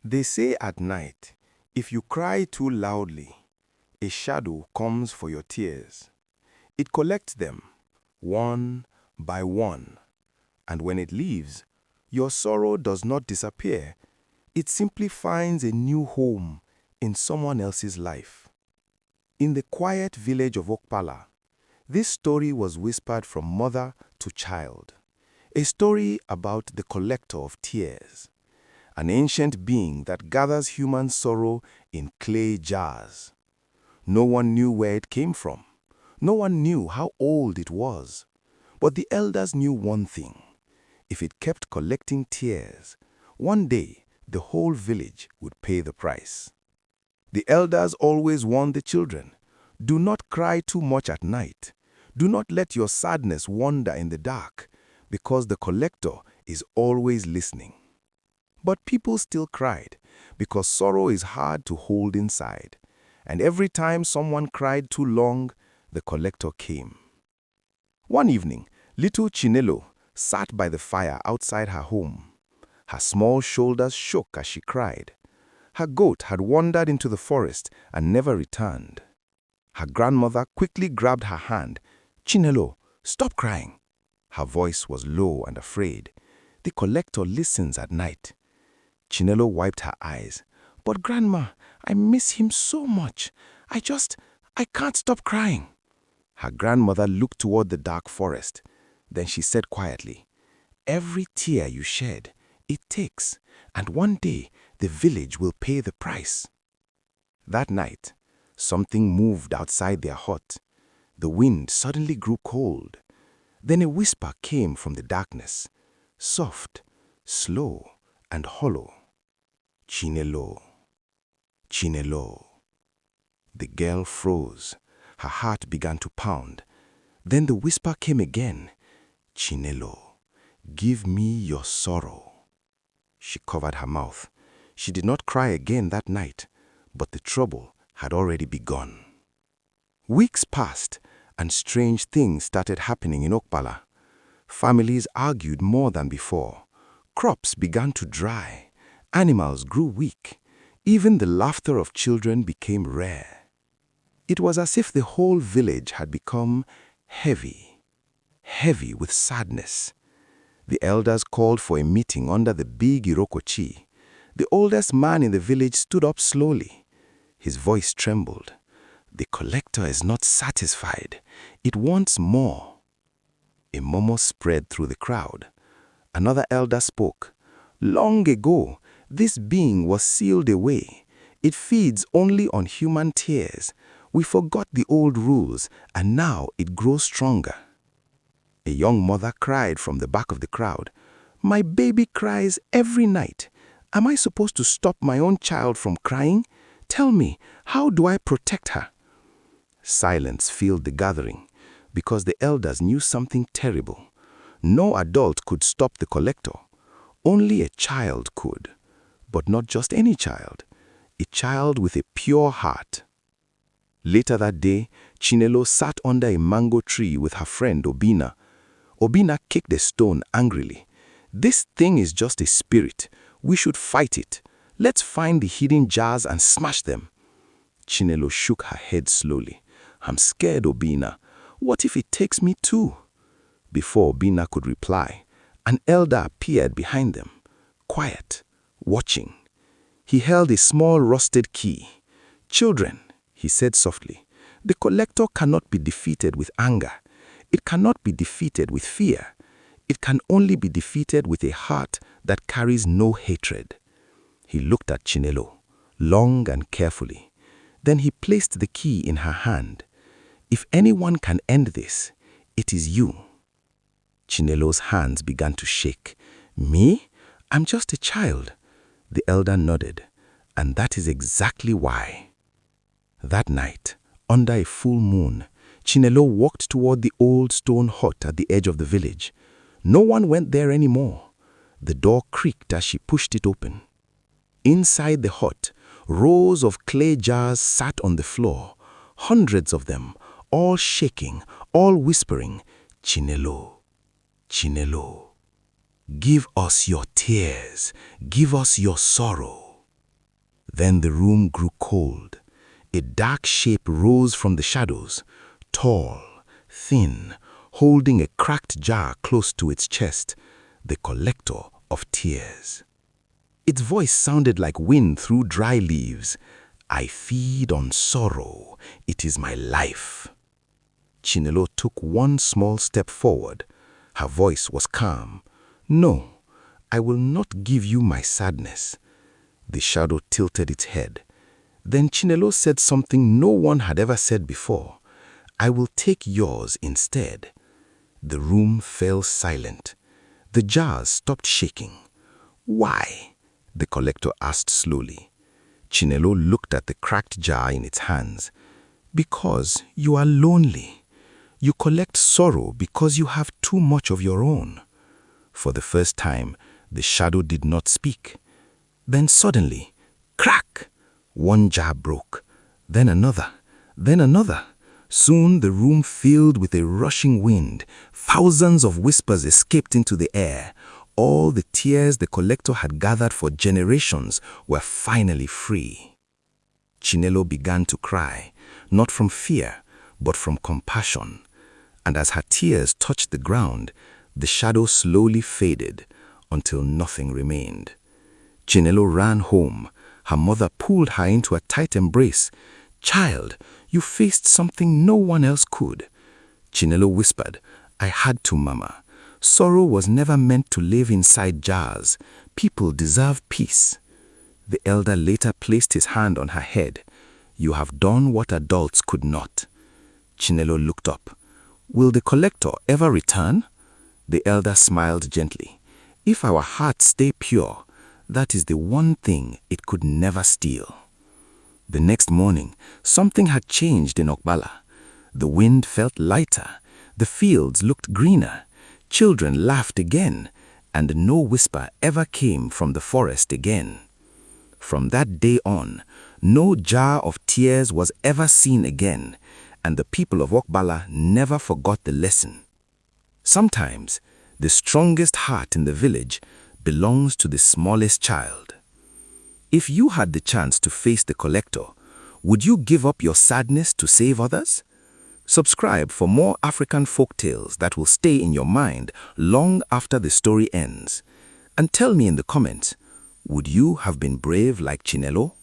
They say at night, if you cry too loudly, a shadow comes for your tears. It collects them, one by one, and when it leaves, your sorrow does not disappear. It simply finds a new home in someone else's life. In the quiet village of Okpala, this story was whispered from mother to child. A story about the collector of tears, an ancient being that gathers human sorrow in clay jars. No one knew where it came from. No one knew how old it was. But the elders knew one thing. If it kept collecting tears, one day the whole village would pay the price. The elders always warned the children, do not cry too much at night. Do not let your sadness wander in the dark, because the collector is always listening. But people still cried, because sorrow is hard to hold inside. And every time someone cried too long, the collector came. One evening, little Chinelo sat by the fire outside her home. Her small shoulders shook as she cried. Her goat had wandered into the forest and never returned. Her grandmother quickly grabbed her hand. Chinelo, stop crying. Her voice was low and afraid. The collector listens at night. Chinelo wiped her eyes. But Grandma, I miss him so much. I can't stop crying. Her grandmother looked toward the dark forest. Then she said quietly, every tear you shed, it takes, and one day the village will pay the price. That night, something moved outside their hut. The wind suddenly grew cold. Then a whisper came from the darkness, soft, slow, and hollow. Chinelo, Chinelo. The girl froze. Her heart began to pound. Then the whisper came again. Chinelo, give me your sorrow. She covered her mouth. She did not cry again that night, but the trouble had already begun. Weeks passed, and strange things started happening in Okpala. Families argued more than before. Crops began to dry. Animals grew weak. Even the laughter of children became rare. It was as if the whole village had become heavy with sadness. The elders called for a meeting under the big Iroko tree. The oldest man in the village stood up slowly. His voice trembled. The collector is not satisfied. It wants more. A murmur spread through the crowd. Another elder spoke. Long ago, this being was sealed away. It feeds only on human tears. We forgot the old rules, and now it grows stronger. A young mother cried from the back of the crowd. My baby cries every night. Am I supposed to stop my own child from crying? Tell me, how do I protect her? Silence filled the gathering, because the elders knew something terrible. No adult could stop the collector. Only a child could. But not just any child. A child with a pure heart. Later that day, Chinelo sat under a mango tree with her friend Obina. Obina kicked a stone angrily. This thing is just a spirit. We should fight it. Let's find the hidden jars and smash them. Chinelo shook her head slowly. I'm scared, Obina. What if it takes me too? Before Obina could reply, an elder appeared behind them, quiet, watching. He held a small rusted key. Children, he said softly, the collector cannot be defeated with anger. It cannot be defeated with fear. It can only be defeated with a heart that carries no hatred. He looked at Chinelo, long and carefully. Then he placed the key in her hand. If anyone can end this, it is you. Chinelo's hands began to shake. Me? I'm just a child. The elder nodded. And that is exactly why. That night, under a full moon, Chinelo walked toward the old stone hut at the edge of the village. No one went there anymore. The door creaked as she pushed it open. Inside the hut, rows of clay jars sat on the floor, hundreds of them, all shaking, all whispering, Chinelo, Chinelo, give us your tears, give us your sorrow. Then the room grew cold. A dark shape rose from the shadows, tall, thin, holding a cracked jar close to its chest, the collector of tears. Its voice sounded like wind through dry leaves. I feed on sorrow. It is my life. Chinelo took one small step forward. Her voice was calm. No, I will not give you my sadness. The shadow tilted its head. Then Chinelo said something no one had ever said before. I will take yours instead. The room fell silent. The jars stopped shaking. Why? The collector asked slowly. Chinelo looked at the cracked jar in its hands. Because you are lonely. You collect sorrow because you have too much of your own. For the first time, the shadow did not speak. Then suddenly, crack! One jar broke. Then another. Then another. Soon the room filled with a rushing wind. Thousands of whispers escaped into the air. All the tears the collector had gathered for generations were finally free. Chinelo began to cry, not from fear, but from compassion. And as her tears touched the ground, the shadow slowly faded until nothing remained. Chinelo ran home. Her mother pulled her into a tight embrace. Child, you faced something no one else could. Chinelo whispered, I had to, Mama. Sorrow was never meant to live inside jars. People deserve peace. The elder later placed his hand on her head. You have done what adults could not. Chinelo looked up. Will the collector ever return? The elder smiled gently. If our hearts stay pure, that is the one thing it could never steal. The next morning, something had changed in Okpala. The wind felt lighter. The fields looked greener. Children laughed again, and no whisper ever came from the forest again. From that day on, no jar of tears was ever seen again, and the people of Okpala never forgot the lesson. Sometimes, the strongest heart in the village belongs to the smallest child. If you had the chance to face the collector, would you give up your sadness to save others? Subscribe for more African folk tales that will stay in your mind long after the story ends. And tell me in the comments, would you have been brave like Chinelo?